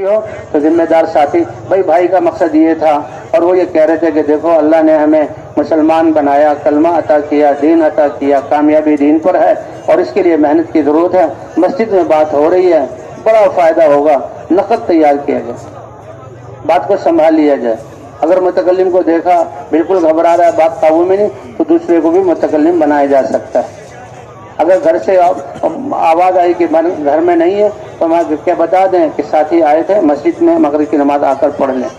ہو تو ذمہ دار ساتھی بھائی کا مقصد یہ تھا، اور وہ یہ کہہ رہے تھے کہ دیکھو اللہ نے ہمیں مسلمان بنایا، کلمہ عطا کیا، دین عطا کیا، کامیابی دین پر ہے اور اس کے لیے محنت کی ضرورت ہے۔ مسجد میں بات ہو رہی ہے، بڑا فائدہ ہوگا، نقد تیار کیا جائے، بات کو سنبھال لیا جائے۔ اگر متکلم کو دیکھا بالکل گھبرا رہا ہے، بات قابو میں نہیں، تو دوسرے کو بھی متکلم بنایا جا سکتا ہے۔ اگر گھر سے آواز آئی کہ گھر میں نہیں ہے تو میں کیا بتا دیں کہ ساتھی آئے تھے مسجد میں، مغرب کی نماز آ کر پڑھ لیں۔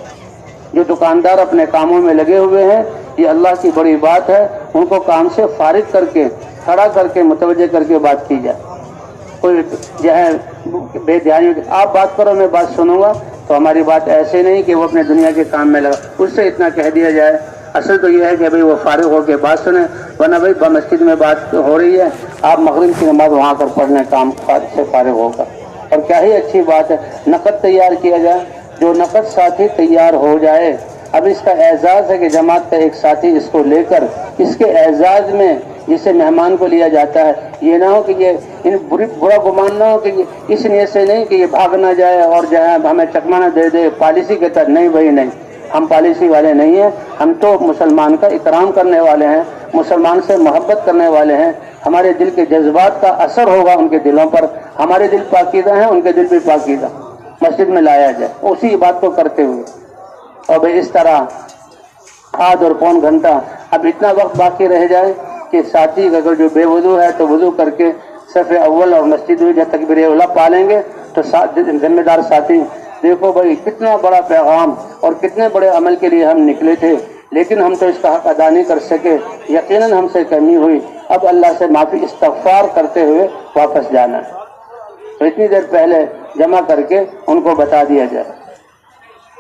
جو دکاندار اپنے کاموں میں لگے ہوئے ہیں، یہ اللہ کی بڑی بات ہے، ان کو کام سے فارغ کر کے، کھڑا کر کے، متوجہ کر کے بات کی جائے۔ کوئی جو ہے بے دھیانی، آپ بات کرو میں بات سنوں گا، تو ہماری بات ایسے نہیں کہ وہ اپنے دنیا کے کام میں لگا، اس سے اتنا کہہ دیا جائے۔ اصل تو یہ ہے کہ بھئی وہ فارغ ہو کے بات سنیں، ورنہ بھئی مسجد میں بات ہو رہی ہے، آپ مغرب کی نماز وہاں کر پڑھ لیں، کام سے فارغ ہوگا۔ اور کیا ہی اچھی بات ہے، نقد تیار کیا جائے، جو نقد ساتھی تیار ہو جائے۔ اب اس کا اعزاز ہے کہ جماعت کا ایک ساتھی اس کو لے کر، اس کے اعزاز میں جسے مہمان کو لیا جاتا ہے، یہ نہ ہو کہ یہ برا گمان نہ ہو کہ اس نیت سے نہیں کہ یہ بھاگ نہ جائے اور جو ہے ہمیں چکمہ نہ دے دے پالیسی کے تحت، نہیں بھائی نہیں، ہم پالیسی والے نہیں ہیں، ہم تو مسلمان کا اکرام کرنے والے ہیں، مسلمان سے محبت کرنے والے ہیں، ہمارے دل کے جذبات کا اثر ہوگا ان کے دلوں پر، ہمارے دل پاکیزہ ہیں، ان کے دل بھی پاکیزہ، مسجد میں لایا جائے اسی بات کو کرتے ہوئے۔ اور بھائی اس طرح آدھ اور پون گھنٹہ اب اتنا وقت باقی رہ جائے کہ ساتھی اگر جو بے وضو ہے تو وضو کر کے صف اول اور مسجد میں جب تکبیر اولیٰ پالیں گے تو ذمہ دار ساتھی دیکھو بھائی کتنا بڑا پیغام اور کتنے بڑے عمل کے لیے ہم نکلے تھے، لیکن ہم تو اس کا حق ادا نہیں کر سکے، یقیناً ہم سے کمی ہوئی، اب اللہ سے معافی استغفار کرتے ہوئے واپس جانا ہے۔ تو اتنی دیر پہلے جمع کر کے ان کو بتا دیا جائے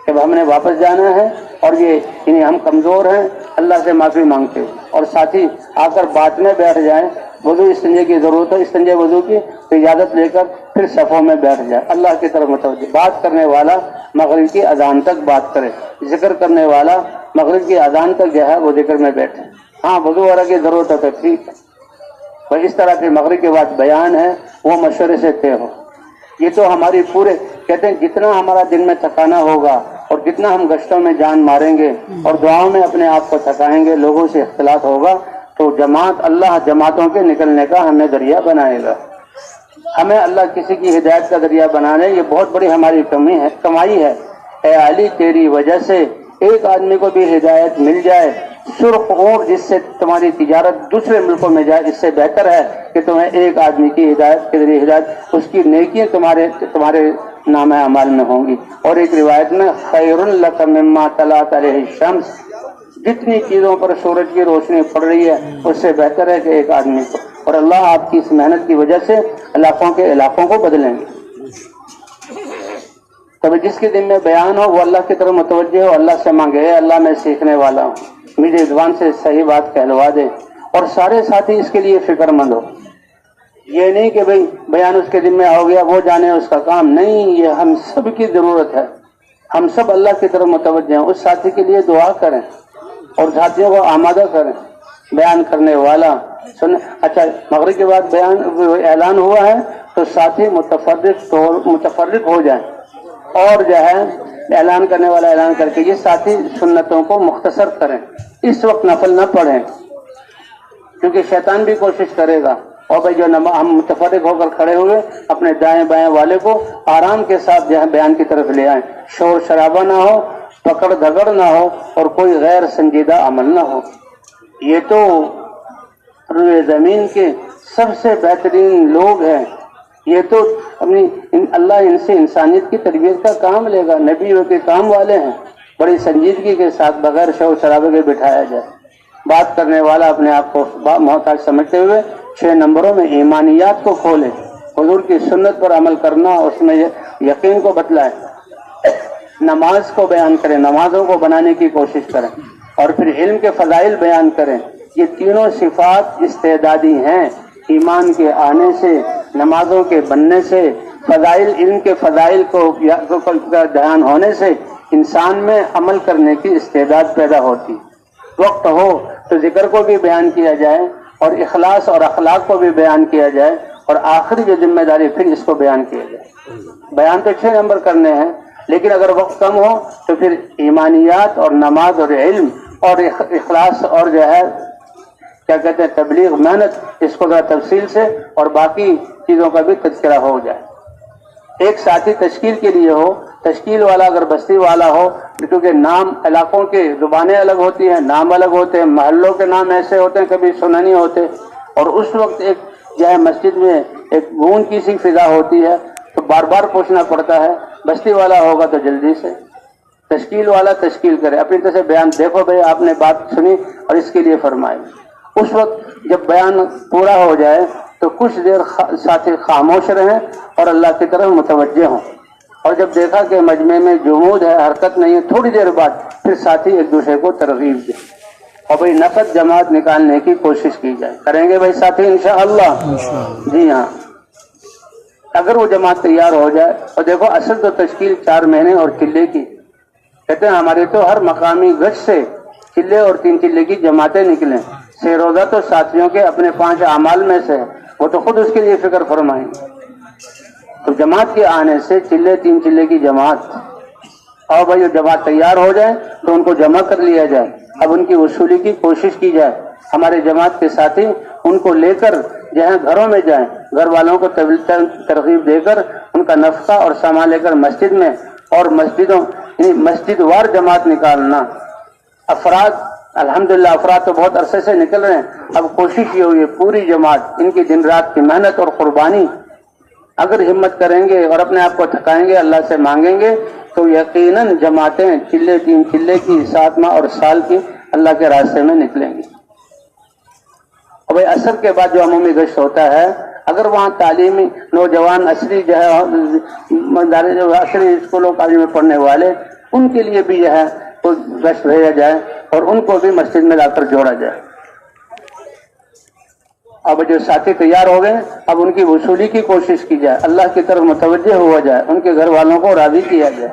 کہ ہم نے واپس جانا ہے اور یہ ہم کمزور ہیں، اللہ سے معافی مانگتے ہیں، اور ساتھی آ کر بات میں بیٹھ جائیں، وضو استنجے کی ضرورت ہے، استنجے وضو کی تو اجازت لے کر پھر صفوں میں بیٹھ جائے، اللہ کی طرف متوجہ۔ بات کرنے والا مغرب کی اذان تک بات کرے، ذکر کرنے والا مغرب کی اذان تک جو ہے وہ ذکر میں بیٹھے۔ ہاں وضو وغیرہ کی ضرورت ہے تو ٹھیک ہے، اور اس طرح کے مغرب کے بعد بیان ہے وہ مشورے سے طے ہو۔ یہ تو ہماری پورے کہتے ہیں جتنا ہمارا دن میں تھکانا ہوگا اور جتنا ہم گشتوں میں جان ماریں گے اور دعاؤں میں اپنے آپ کو تھکائیں گے، لوگوں سے اختلاط ہوگا، تو جماعت اللہ جماعتوں کے نکلنے کا ہمیں ذریعہ بنائے گا۔ ہمیں اللہ کسی کی ہدایت کا ذریعہ بنانے، یہ بہت بڑی ہماری کمائی ہے۔ اے علی تیری وجہ سے ایک آدمی کو بھی ہدایت مل جائے، سرخ اونٹ جس سے تمہاری تجارت دوسرے ملکوں میں جائے، اس سے بہتر ہے کہ تمہیں ایک آدمی کی ہدایت کے ذریعے ہدایت، اس کی نیکیاں تمہارے نامہ اعمال میں ہوں گی۔ اور ایک روایت میں خیر لک مما طلعت علیہ الشمس، جتنی چیزوں پر سورج کی روشنی پڑ رہی ہے اس سے بہتر ہے کہ ایک آدمی کو، اور اللہ آپ کی اس محنت کی وجہ سے علاقوں کو بدلیں گے۔ کبھی جس کے دن میں بیان ہو وہ اللہ کی طرف متوجہ ہو، اللہ سے مانگے اے اللہ میں سیکھنے والا ہوں، میری زبان سے صحیح بات کہلوا دے، اور سارے ساتھی اس کے لیے فکر مند ہو۔ یہ نہیں کہ بھئی بیان اس کے دن میں ہو گیا وہ جانے اس کا کام، نہیں، یہ ہم سب کی ضرورت ہے، ہم سب اللہ کی طرف متوجہ ہیں، اس ساتھی کے لیے دعا کریں اور ساتھیوں کو آمادہ کریں۔ بیان کرنے والا اچھا مغرب کے بعد بیان اعلان ہوا ہے تو ساتھی متفرق ہو جائیں، اور جو ہے اعلان کرنے والا اعلان کر کے یہ ساتھی سنتوں کو مختصر کریں، اس وقت نفل نہ پڑھیں کیونکہ شیطان بھی کوشش کرے گا۔ اور بھائی جو ہم متفرق ہو کر کھڑے ہوئے اپنے دائیں بائیں والے کو آرام کے ساتھ جو ہے بیان کی طرف لے آئیں، شور شرابہ نہ ہو، پکڑ دھگڑ نہ ہو، اور کوئی غیر سنجیدہ عمل نہ ہو۔ یہ تو روئے زمین کے سب سے بہترین لوگ ہیں، یہ تو اللہ ان سے انسانیت کی تربیت کا کام لے گا، نبیوں کے کام والے ہیں، بڑی سنجیدگی کے ساتھ بغیر شور شرابے کے بٹھایا جائے۔ بات کرنے والا اپنے آپ کو محتاج سمجھتے ہوئے 6 نمبروں میں ایمانیات کو کھولے، حضور کی سنت پر عمل کرنا، اس میں یقین کو بتلائے، نماز کو بیان کریں، نمازوں کو بنانے کی کوشش کریں، اور پھر علم کے فضائل بیان کریں۔ یہ تینوں صفات استعدادی ہیں، ایمان کے آنے سے، نمازوں کے بننے سے، فضائل علم کے فضائل کو دھیان ہونے سے انسان میں عمل کرنے کی استعداد پیدا ہوتی۔ وقت ہو تو ذکر کو بھی بیان کیا جائے اور اخلاص اور اخلاق کو بھی بیان کیا جائے، اور آخری جو ذمہ داری پھر اس کو بیان کیا جائے۔ بیان تو 6 نمبر کرنے ہیں، لیکن اگر وقت کم ہو تو پھر ایمانیات اور نماز اور علم اور اخلاص اور جو ہے کیا کہتے ہیں تبلیغ محنت، اس کو ذرا تفصیل سے اور باقی چیزوں کا بھی تذکرہ ہو جائے. ایک ساتھی تشکیل کے لیے ہو، تشکیل والا اگر بستی والا ہو، کیونکہ نام علاقوں کے زبانیں الگ ہوتی ہیں، نام الگ ہوتے ہیں، محلوں کے نام ایسے ہوتے ہیں کبھی سنا نہیں ہوتے، اور اس وقت ایک جو ہے مسجد میں ایک گونج کی سی فضا ہوتی ہے تو بار بار پوچھنا پڑتا ہے. بستی والا ہوگا تو جلدی سے، تشکیل والا تشکیل کرے، اپنی طرح سے بیان دیکھو بھائی آپ نے بات سنی اور اس کے لیے فرمائے. اس وقت جب بیان پورا ہو جائے تو کچھ دیر ساتھی خاموش رہیں اور اللہ کی طرف متوجہ ہوں، اور جب دیکھا کہ مجمع میں جمود ہے، حرکت نہیں ہے، تھوڑی دیر بعد پھر ساتھی ایک دوسرے کو ترغیب دیں اور بھائی نفد جماعت نکالنے کی کوشش کی جائے. کریں گے بھائی ساتھی انشاءاللہ؟ جی ہاں. اگر وہ جماعت تیار ہو جائے، اور دیکھو اصل تو تشکیل 4 مہینے اور چلے کی، کہتے ہیں ہمارے تو ہر مقامی گشت سے چلے اور 3 چلے کی جماعتیں نکلیں. 6 روزہ تو ساتھیوں کے اپنے 5 اعمال میں سے ہے، وہ تو خود اس کے لیے فکر فرمائیں. تو جماعت کے آنے سے چلے 3 چلے کی جماعت، اور بھائی جماعت تیار ہو جائے تو ان کو جمع کر لیا جائے. اب ان کی وصولی کی کوشش کی جائے. ہمارے جماعت کے ساتھی ان کو لے کر جہاں گھروں میں جائیں، گھر والوں کو ترغیب دے کر ان کا نفقہ اور سامان لے کر مسجد میں، اور مسجد وار جماعت نکالنا. افراد الحمدللہ افراد تو بہت عرصے سے نکل رہے ہیں، اب کوشش یہ ہوئی ہے پوری جماعت، ان کی دن رات کی محنت اور قربانی اگر ہمت کریں گے اور اپنے آپ کو تھکائیں گے، اللہ سے مانگیں گے تو یقیناً جماعتیں چلے 3 چلے کی 7 ماہ اور سال کی اللہ کے راستے میں نکلیں گی. اور بھائی عصر کے بعد جو عمومی گشت ہوتا ہے، اگر وہاں تعلیمی نوجوان عصری جو ہے جو عصری اسکولوں کالج میں پڑھنے والے، ان کے لیے بھی جو ہے تو گشت بھیجا جائے اور ان کو بھی مسجد میں لا کر جوڑا جائے. اب جو ساتھی تیار ہو گئے، اب ان کی وصولی کی کوشش کی جائے، اللہ کی طرف متوجہ ہوا جائے، ان کے گھر والوں کو راضی کیا جائے.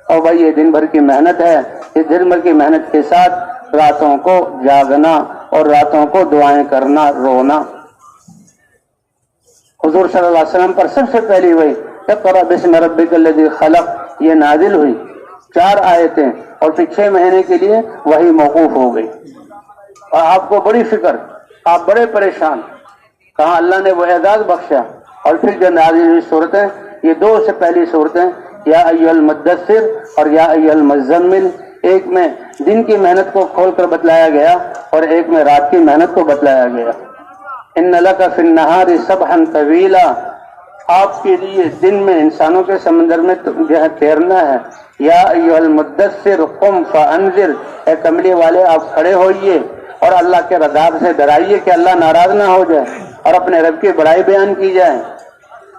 اور بھائی یہ دن بھر کی محنت ہے، اس دن بھر کی محنت کے ساتھ راتوں کو جاگنا اور راتوں کو دعائیں کرنا، رونا. حضور صلی اللہ علیہ وسلم پر سب سے پہلی وہی اقرأ باسم ربک الذی خلق یہ نازل ہوئی، 4 آیتیں، اور پھر 6 مہینے کے لیے وہی موقوف ہو گئی. اور آپ کو بڑی فکر، آپ بڑے پریشان، کہاں اللہ نے وہ اعزاز بخشا. اور پھر جو نازل ہوئی صورتیں، یہ 2 سے پہلی صورتیں یا ایھا المدثر اور یا ایھا المزمل، ایک میں دن کی محنت کو کھول کر بتلایا گیا اور ایک میں رات کی محنت کو بتلایا گیا. ان لک فی النہار سبحا طویلا، آپ کے لیے دن میں انسانوں کے سمندر میں جو ہے تیرنا ہے. یا ایھا المدثر قم فانذر، اے کملی والے آپ کھڑے ہوئیے اور اللہ کے عذاب سے ڈرائیے کہ اللہ ناراض نہ ہو جائے اور اپنے رب کی بڑائی بیان کی جائے.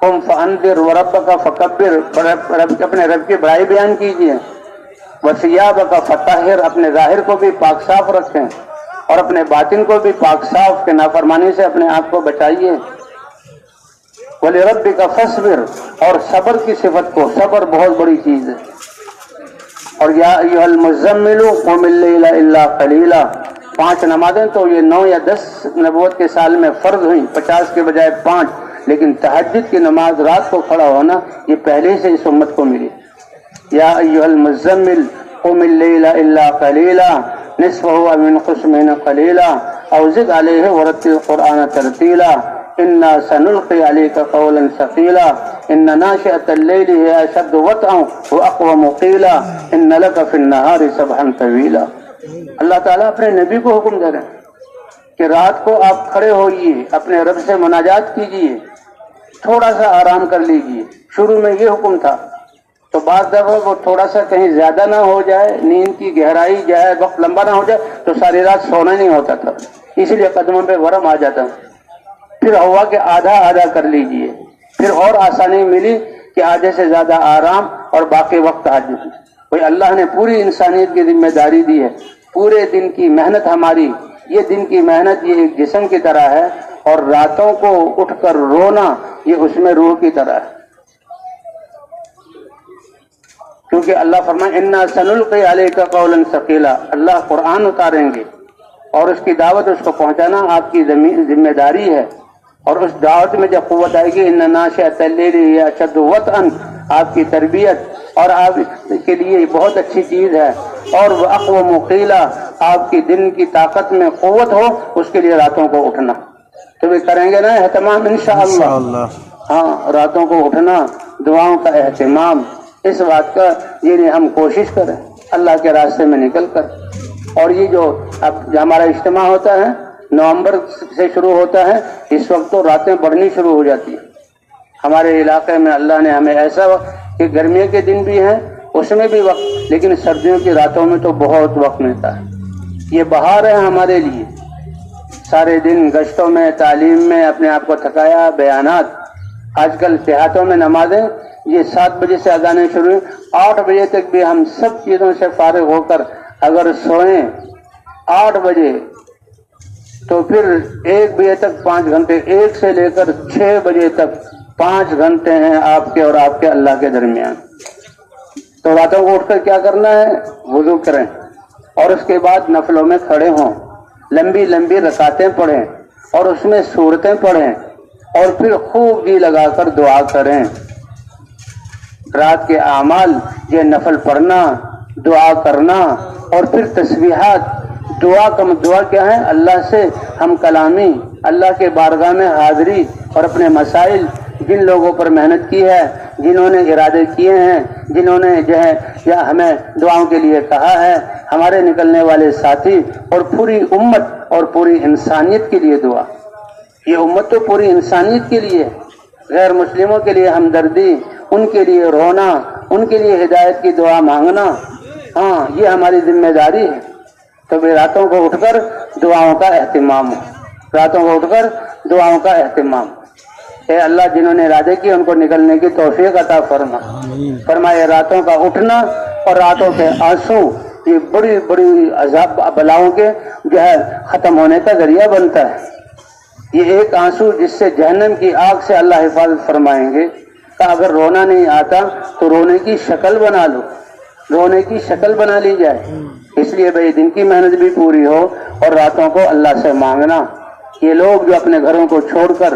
قم فانذر وربک فکبر، اپنے رب کی بڑائی بیان کیجیے. وثیابک فطہر، اپنے ظاہر کو بھی پاک صاف رکھیں اور اپنے باطن کو بھی پاک صاف کے نافرمانی سے اپنے آپ کو بچائیے. وَلِرَبِّكَ فَاصْبِرْ، اور صبر کی صفت کو، صبر بہت بڑی چیز ہے. اور یا ایھا المزمل قم اللیل الا قلیلا، 5 نمازیں تو یہ 9 یا 10 نبوت کے سال میں فرض ہوئیں، 50 کے بجائے 5، لیکن تہجد کی نماز رات کو کھڑا ہونا یہ پہلے سے اس امت کو ملی. یا ایھا المزمل قم اللیل الا قلیلا نصفہ او انقص منہ قلیلا او زد علیہ ورتل القرآن ترتیلا انا سنلقی علیک قولا ثقیلا ان ناشئۃ اللیل ہی اشد وطئا واقوم قیلا ان لک فی النہار سبحا طویلا. اللہ تعالیٰ اپنے نبی کو حکم دے رہے ہیں کہ رات کو آپ کھڑے ہوئیے، اپنے رب سے مناجات کیجیے، تھوڑا سا آرام کر لیجیے. شروع میں یہ حکم تھا، تو بعض دفعہ وہ تھوڑا سا کہیں زیادہ نہ ہو جائے، نیند کی گہرائی جائے، وقت لمبا نہ ہو جائے تو ساری رات سونا نہیں ہوتا تھا، اس لیے قدموں پہ ورم آ جاتا. پھر ہوا کہ آدھا آدھا کر لیجیے، پھر اور آسانی ملی کہ آدھے سے زیادہ آرام اور باقی وقت تہجد. بھئی اللہ نے پوری انسانیت کی ذمہ داری دی ہے. پورے دن کی محنت ہماری، یہ دن کی محنت یہ ایک جسم کی طرح ہے، اور راتوں کو اٹھ کر رونا یہ اس میں روح کی طرح ہے. کیونکہ اللہ فرمائے انا سنلقی علیک قولا ثقیلا، اللہ قرآن اتاریں گے اور اس کی دعوت اس کو پہنچانا آپ کی ذمہ داری ہے. اور اس دعوت میں جب قوت آئے گی ان ناشئۃ اللیل ہی اشد وطئا، آپ کی تربیت اور آپ کے لیے بہت اچھی چیز ہے، اور وہ اقوم قیلا، آپ کی دن کی طاقت میں قوت ہو، اس کے لیے راتوں کو اٹھنا۔ تو بھی کریں گے نا اہتمام انشاءاللہ؟ ہاں، راتوں کو اٹھنا، دعاؤں کا اہتمام، اس بات کا یہ ہم کوشش کریں اللہ کے راستے میں نکل کر۔ اور یہ جو اب ہمارا اجتماع ہوتا ہے نومبر سے شروع ہوتا ہے، اس وقت تو راتیں بڑھنی شروع ہو جاتی ہیں ہمارے علاقے میں۔ اللہ نے ہمیں ایسا وقت کہ گرمیوں کے دن بھی ہیں اس میں بھی وقت، لیکن سردیوں کی راتوں میں تو بہت وقت ملتا ہے۔ یہ بہار ہے ہمارے لیے، سارے دن گشتوں میں، تعلیم میں اپنے آپ کو تھکایا، بیانات۔ آج کل دیہاتوں میں نمازیں یہ 7 بجے سے اذانیں شروع، 8 بجے تک بھی ہم سب چیزوں سے فارغ ہو کر اگر سوئیں 8 بجے تو پھر 1 بجے تک 5 گھنٹے، 1 سے لے کر 6 بجے تک 5 گھنٹے ہیں آپ کے اور آپ کے اللہ کے درمیان۔ تو راتوں کو اٹھ کر کیا کرنا ہے؟ وضو کریں، اور اس کے بعد نفلوں میں کھڑے ہوں، لمبی لمبی رکعتیں پڑھیں اور اس میں سورتیں پڑھیں، اور پھر خوب جی لگا کر دعا کریں۔ رات کے اعمال یہ نفل پڑھنا، دعا کرنا، اور پھر تسبیحات۔ دعا کیا ہے؟ اللہ سے ہم کلامی، اللہ کے بارگاہ میں حاضری، اور اپنے مسائل، جن لوگوں پر محنت کی ہے، جنہوں نے ارادے کیے ہیں، جنہوں نے جو ہے یا ہمیں دعاؤں کے لیے کہا ہے، ہمارے نکلنے والے ساتھی اور پوری امت اور پوری انسانیت کے لیے دعا۔ یہ امت تو پوری انسانیت کے لیے، غیر مسلموں کے لیے ہمدردی، ان کے لیے رونا، ان کے لیے ہدایت کی دعا مانگنا، ہاں یہ ہماری ذمہ داری ہے۔ تو بھی راتوں کو اٹھ کر دعاؤں کا اہتمام ہو، راتوں کو اٹھ کر دعاؤں کا اہتمام۔ اے اللہ جنہوں نے ارادے کیے ان کو نکلنے کی توفیق عطا فرما۔ فرمائے راتوں کا اٹھنا اور راتوں کے آنسو یہ بڑی بڑی عذاب بلاؤں کے جو ہے ختم ہونے کا ذریعہ بنتا ہے۔ یہ ایک آنسو جس سے جہنم کی آگ سے اللہ حفاظت فرمائیں گے کہ اگر رونا نہیں آتا تو رونے کی شکل بنا لو، رونے کی شکل بنا لی جائے۔ اس لیے بھائی دن کی محنت بھی پوری ہو اور راتوں کو اللہ سے مانگنا۔ یہ لوگ جو اپنے گھروں کو چھوڑ کر